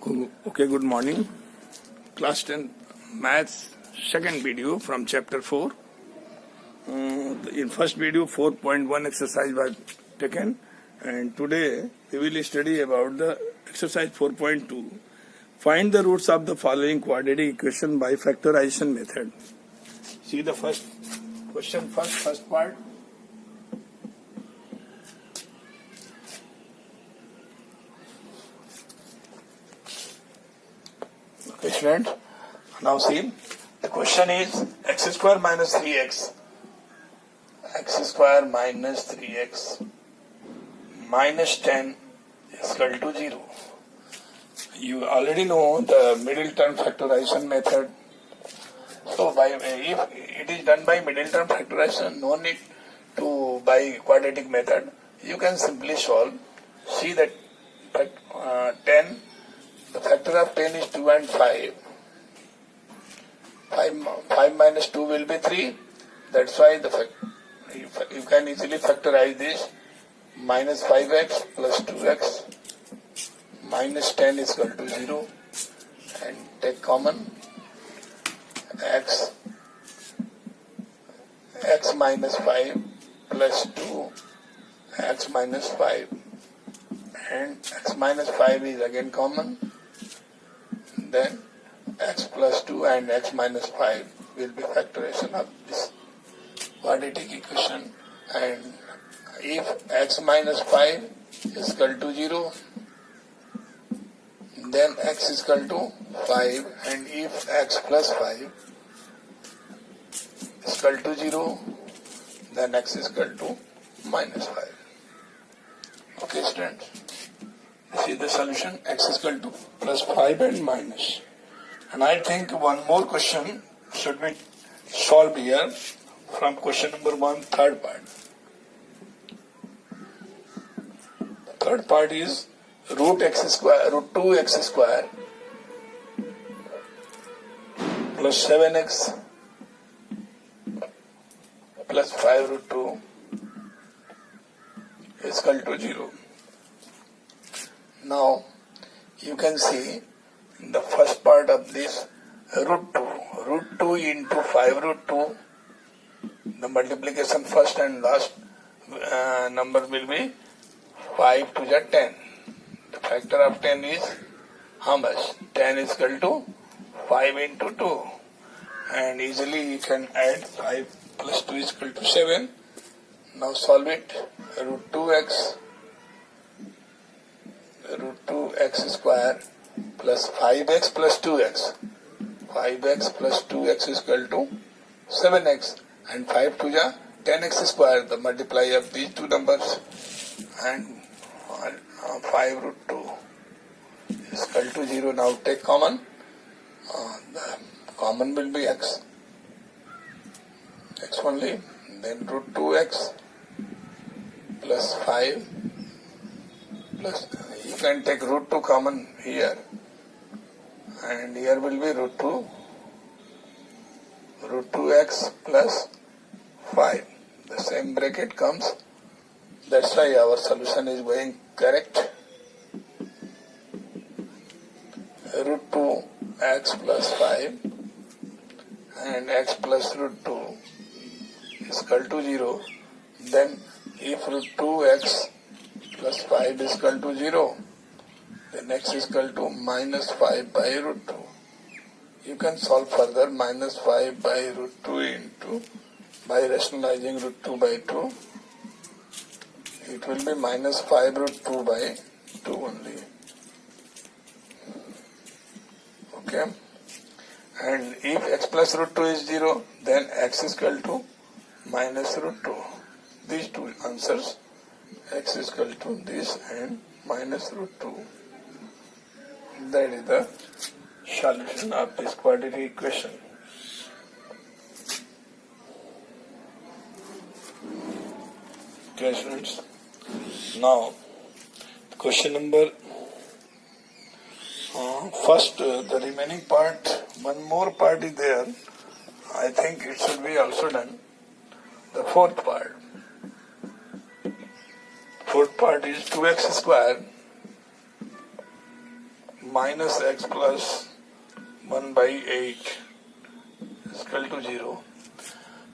Okay, good morning. Class 10 Maths second video from chapter 4. In first video 4.1 exercise was taken, and today we will study about the exercise 4.2. Find the roots of the following quadratic equation by factorization method. See the first question first part. Okay, students. Now see, the question is x square minus 3x. X square minus 3x minus 10 is equal to 0. You already know the middle term factorization method. So if it is done by middle term factorization, no need to by quadratic method. You can simply solve. See that 10, the factor of 10 is 2 and 5. 5 minus 2 will be 3. That's why you can easily factorize this. Minus 5x plus 2x minus 10 is equal to 0. And take common. X minus 5 plus 2 x minus 5, and x minus 5 is again common. Then x plus 2 and x minus 5 will be factorization of this quadratic equation. And if x minus 5 is equal to 0, then x is equal to 5, and if x plus 5 is equal to 0, then x is equal to minus 5. Okay, students. This is the solution. X is equal to plus 5 and minus. And I think one more question should be solved here from question number 1, third part. Third part is root 2x square plus 7x plus 5 root 2 is equal to 0. Now you can see in the first part of this root 2 into 5 root 2, the multiplication first and last number will be 5 to the 10. The factor of 10 is how much? 10 is equal to 5 into 2. And easily you can add 5 plus 2 is equal to 7. Now solve it. Root 2x square plus 5x plus 2x. 5x plus 2x is equal to 7x. And 5 to the 10x square, the multiply of these two numbers. And 5 root 2 is equal to 0. Now take common. The common will be x. X only. Then root 2x plus 5 plus, you can take root 2 common here. And here will be root 2x plus 5. The same bracket comes. That's why our solution is going correct. Root 2x plus 5 and x plus root 2 is equal to 0. Then if root 2x plus 5 is equal to 0, then x is equal to minus 5 by root 2. You can solve further. Minus 5 by root 2 into, by rationalizing root 2 by 2, it will be minus 5 root 2 by 2 only. Okay. And if x plus root 2 is 0, then x is equal to minus root 2. These two answers, x is equal to this and minus root 2. That is the solution of this quadratic equation. Okay, students. Now, question number first, the remaining part, one more part is there. I think it should be also done. The fourth part. Fourth part is 2x square minus x plus 1 by 8 is equal to 0.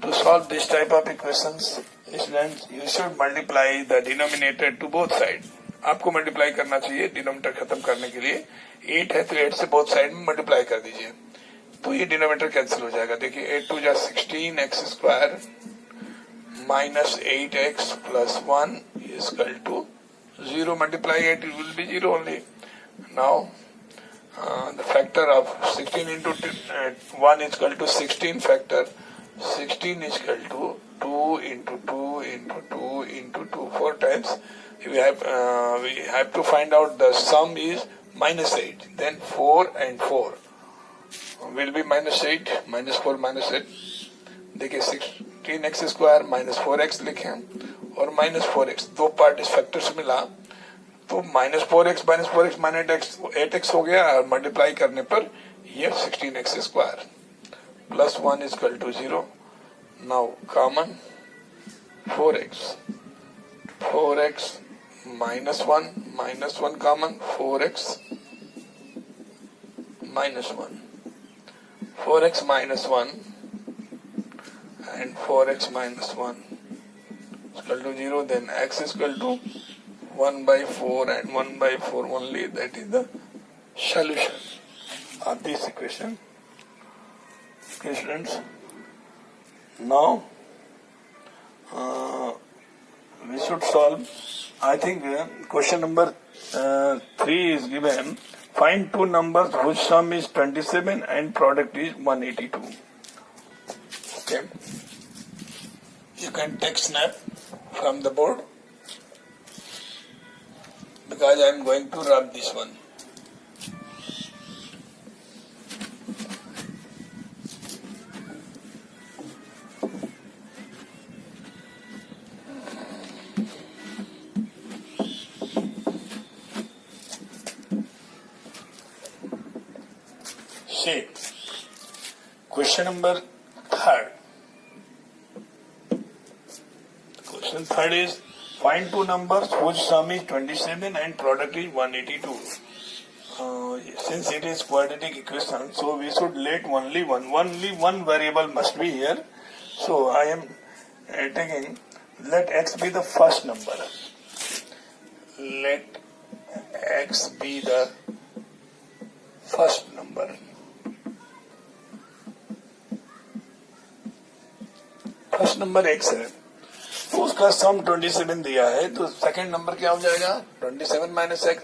To solve this type of equations, students, you should multiply the denominator to both sides. आपको multiply करना चाहिए denominator खत्म करने के लिए. 8 है तो 8 से बोथ साइड में मल्टीप्लाई कर दीजिए, तो ये डिनोमिनेटर कैंसिल हो जाएगा. देखिए 8 2 जा 16 x square minus 8x plus 1 is equal to 0. Multiply it, it will be 0 only. Now the factor of 16 into 1 is equal to 16 factor. 16 is equal to 2 into 2 into 2 into 2, 4 times. We have to find out the sum is minus 8. Then 4 and 4 will be minus 8, minus 4 minus 8. देखिए 16x square minus 4x लिखे और minus 4x दो part इस factor से मिला तो minus 4x minus 8x हो गया और मल्टीप्लाई करने पर ये 16x square plus 1 is equal to 0. Now common 4x minus 1 common 4x minus 1 4x minus 1 and 4x minus 1 is equal to 0. Then x is equal to 1 by 4 and 1 by 4 only. That is the solution of this equation. Okay, students. Now we should solve. I think question number 3 is given. Find two numbers whose sum is 27 and product is 182. Okay. You can take snap from the board because I am going to rub this one. See, question number 3rd. Question 3rd is find two numbers whose sum is 27 and product is 182. Since it is quadratic equation, so we should let only one variable must be here. So I am taking, let x be the first number. Let x be the first number. First number x है तो उसका सम 27 दिया है तो second number क्या हो जाएगा 27 minus x.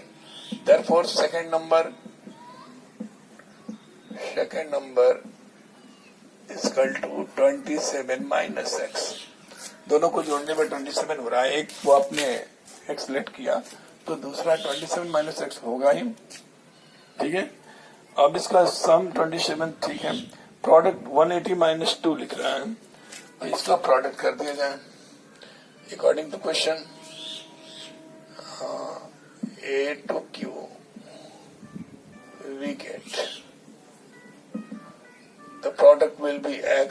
Therefore second number is equal to 27 minus x. दोनों को जोड़ने में 27 हो रहा है, एक को आपने x लेट किया तो दूसरा 27 माइनस एक्स होगा ही. ठीक है, अब इसका सम 27 ठीक है. प्रोडक्ट 180 माइनस 2 लिख रहा है, इसका प्रोडक्ट कर दिया जाए according to question. A to Q we get the product will be x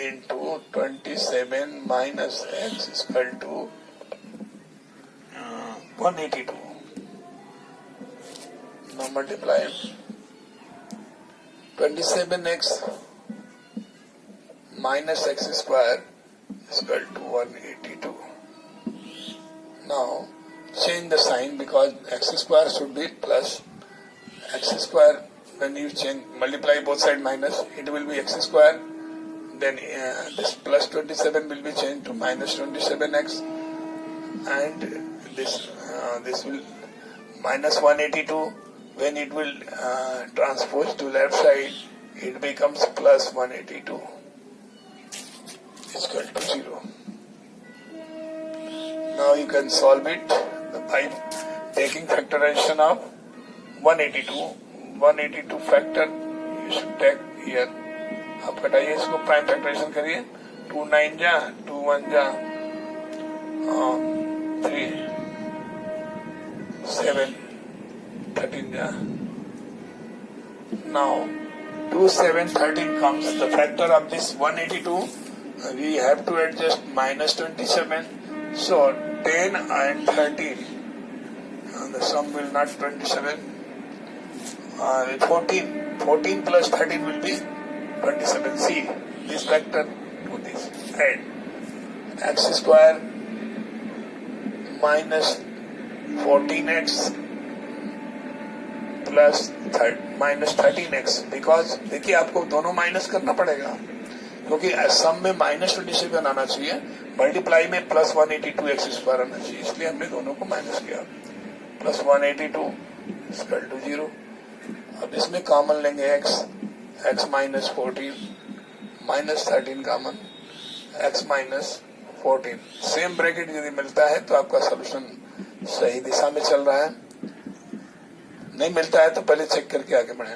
into 27 minus x is equal to 182. Now multiply 27x minus x square is equal to 182. Now change the sign because x square should be plus. X square, when you change multiply both side minus, it will be x square. Then this plus 27 will be changed to minus 27x, and this will minus 182. When it will transpose to left side, it becomes plus 182. Is equal to 0. Now you can solve it by taking factorization of 182 factor you should take here. आप घटाइए इसको, prime factorisation करिए. 2 9 जा 2 1 जा 3 7 13 जा. Now 2 7 13 comes the factor of this 182. We have to adjust minus 27. So 10 and 13. The sum will not 27. 14 plus 13 will be 27. See this factor to this. Add x square minus 14x plus minus 13x, because देखिए आपको दोनों minus करना पड़ेगा क्योंकि सम में minus 27 आना चाहिए, multiply में प्लस 182x स्क्वायर आना चाहिए, इसलिए हमने दोनों को माइनस किया. Plus 182 equal to 0. अब इसमें कॉमन लेंगे x minus 14 minus 13 common, x minus 14. Same bracket यदि मिलता है तो आपका सोल्यूशन सही दिशा में चल रहा है, नहीं मिलता है तो पहले चेक करके आगे बढ़े.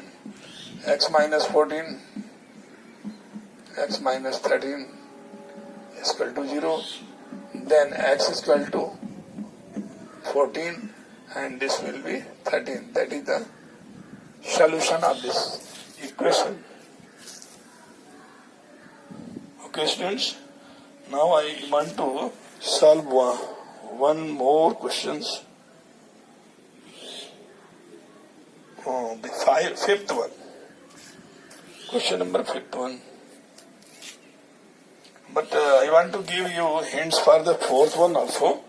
x minus 14 x minus 13 equal to 0, then x equal to 14 and this will be 13. That is the solution of this equation. Okay students, now I want to solve one more questions. The fifth one, question number 5. But I want to give you hints for the fourth one also.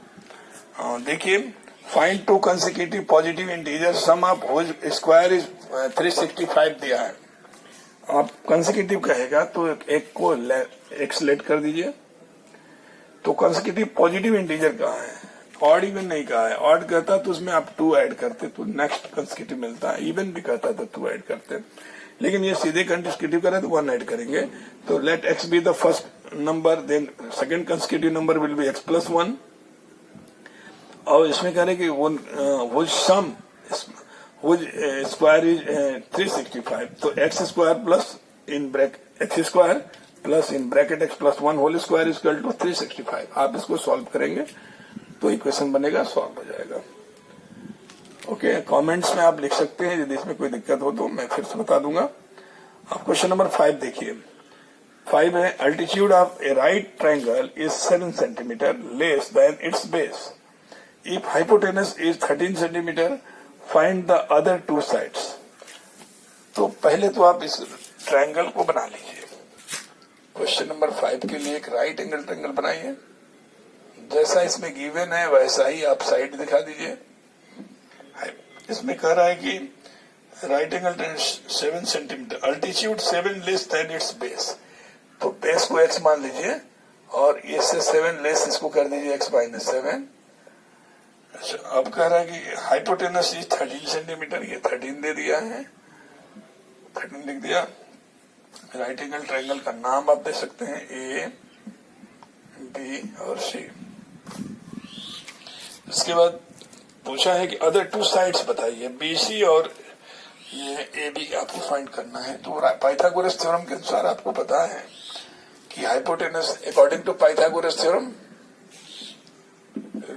देखिए, find two consecutive positive integers sum of whose square is 365 दिया है. आप consecutive कहेगा तो एक को एक select कर दीजिए. तो कंसेक्यूटिव पॉजिटिव इंटीजर कहाँ है? ऑड इवन नहीं कहा है. ऑड कहता तो उसमें आप 2 ऐड करते तो नेक्स्ट कंसेक्यूटिव मिलता है. इवन भी कहता तो 2 ऐड करते, लेकिन ये सीधे कंसेक्यूटिव करे तो 1 ऐड करेंगे. तो let x be the first number, then second consecutive number will be x plus 1. और इसमें कह रहे कि वो सम स्क्वायर इज 365. तो x square plus in bracket x square plus in bracket x plus 1 whole square is equal to 365. आप इसको solve करेंगे तो इक्वेशन बनेगा, सॉल्व हो जाएगा. ओके, कमेंट्स में आप लिख सकते हैं यदि इसमें कोई दिक्कत हो तो मैं फिर से बता दूंगा. आप क्वेश्चन नंबर 5 देखिए. 5 है, altitude of A right triangle is 7 centimetre less than it's base. If hypotenuse is 13 centimetre, find the other 2 sides. तो पहले तो आप इस ट्रायंगल को बना लीजिए. क्वेश्चन नंबर 5 के लिए एक राइट एंगल ट्रायंगल बनाइए. जैसा इसमें गिवन है वैसा ही आप साइड दिखा दीजिए. इसमें कह रहा है कि right angle 7 centimetre, altitude 7 less than it's base. तो बेस को x मान लीजिए और इससे 7 लेस इसको कर दीजिए x माइनस 7. अच्छा, अब कह रहा है कि हाइपोटेनस इज 13 सेंटीमीटर. ये 13 दे दिया है, 13 लिख दिया. राइट एंगल ट्रायंगल का नाम आप दे सकते हैं ए, बी और सी. इसके बाद पूछा है कि अदर 2 साइड्स बताइए. बीसी और ये ए बी आपको फाइंड करना है. तो पाइथागोरस थ्योरम के अनुसार आपको पता है कि hypotenuse according to Pythagoras theorem,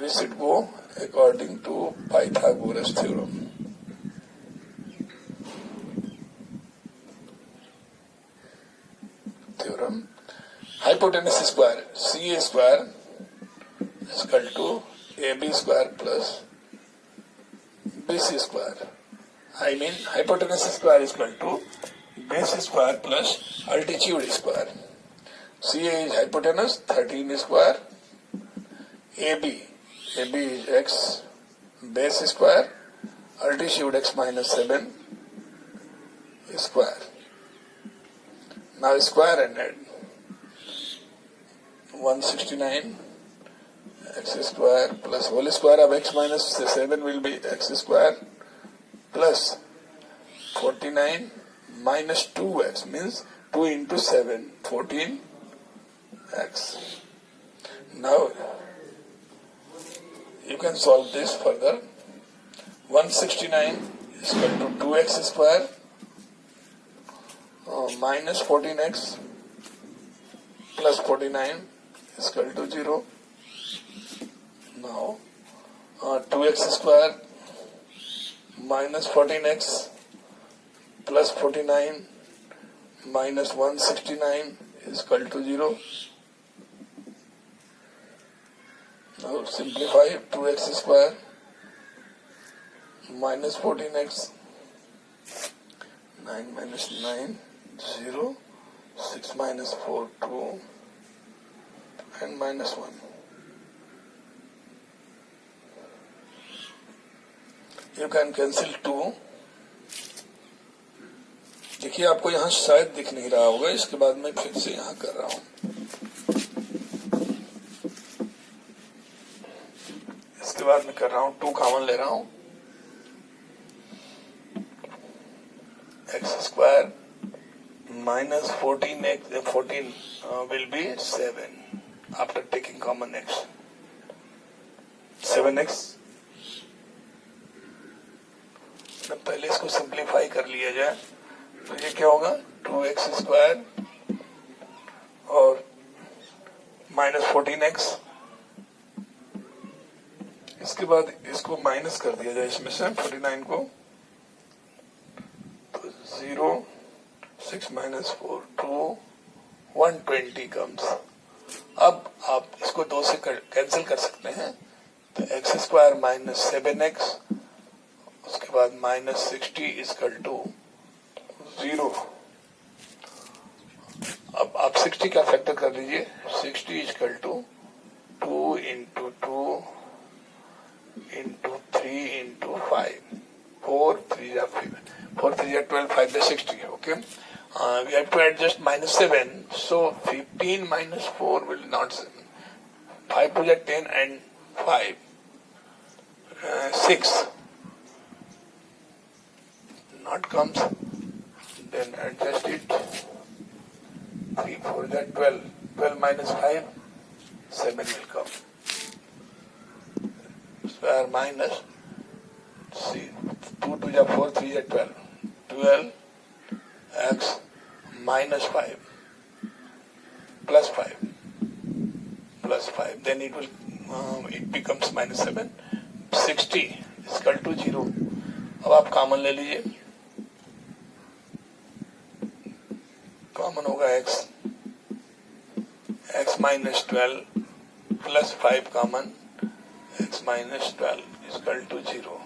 we should go according to Pythagoras theorem. Hypotenuse square C square equal to A B square plus BC square. I mean hypotenuse square is equal to base square plus altitude square. CA is hypotenuse 13 square. AB is x base square, altitude x minus 7 square. Now square and add 169 x square plus whole square of x minus 7 will be x square plus 49 minus 2x means 2 into 7, 14x. Now you can solve this further. 169 is equal to 2x square minus 14x plus 49 is equal to 0. Now 2x square minus 14x plus 49 minus 169 is equal to 0. Now simplify 2x square minus 14x 9 minus 9, 0, 6 minus 4, 2, and minus 1. You can cancel 2. देखिए आपको यहाँ शायद दिख नहीं रहा होगा, इसके बाद मैं फिर से यहाँ कर रहा हूँ. इसके बाद मैं कर रहा हूँ 2 कॉमन ले रहा हूँ. x square minus 14 will be 7 after taking common x. 7x. पहले इसको सिंप्लीफाई कर लिया जाए तो ये क्या होगा, 2x स्क्वायर और माइनस 14x. इसके बाद इसको माइनस कर दिया जाए इसमें से 49 को, तो 0, 6 minus 4, 2, 120 comes. अब आप इसको 2 से कैंसिल कर सकते हैं, तो x स्क्वायर माइनस 7x, उसके बाद माइनस 60 इक्वल टू 0. अब आप 60 का फैक्टर कर लीजिए. 60 equal to 2 into 2 into 3 into 5. 4 3 या 12, 5 the 60. Okay. We have to adjust minus 7. So 15 minus 4 will not 7. 5 to the 10 and 5. 6. Not comes. Then adjust it. 3 4 the 12. 12 minus 5. 7 will come. Square minus. See, 2 to the 4, 3 the 12. 12 x minus 5 plus 5 plus 5. Then it will it becomes minus 7. 60 is equal to 0. अब आप common ले लीजिए. Common होगा x minus 12 plus 5 common, x minus 12 is equal to 0.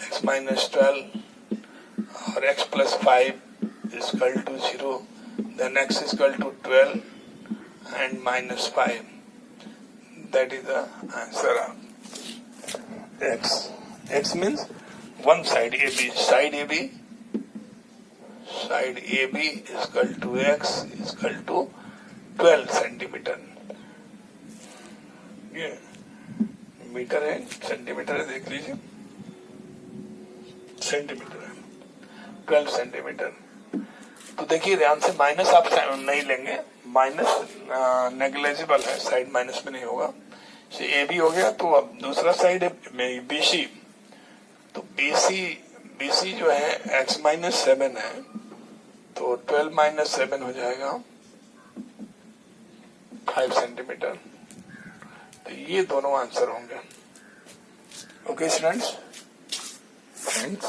x minus 12 और x plus 5 is equal to 0. Then x is equal to 12 and minus 5. That is the answer of x. X means one side AB. Side AB is equal to x is equal to 12 centimetre. ये metre है, centimetre है, देख लीजिए. Centimetre है, 12 centimetre. तो देखिए ध्यान से, माइनस आप नहीं लेंगे. माइनस नेग्लेजिबल है, साइड माइनस में नहीं होगा. ए बी हो गया. तो अब दूसरा साइड है बीसी. तो बीसी जो है x माइनस 7 है, तो 12 माइनस 7 हो जाएगा 5 सेंटीमीटर. तो ये दोनों आंसर होंगे. Okay students, thanks.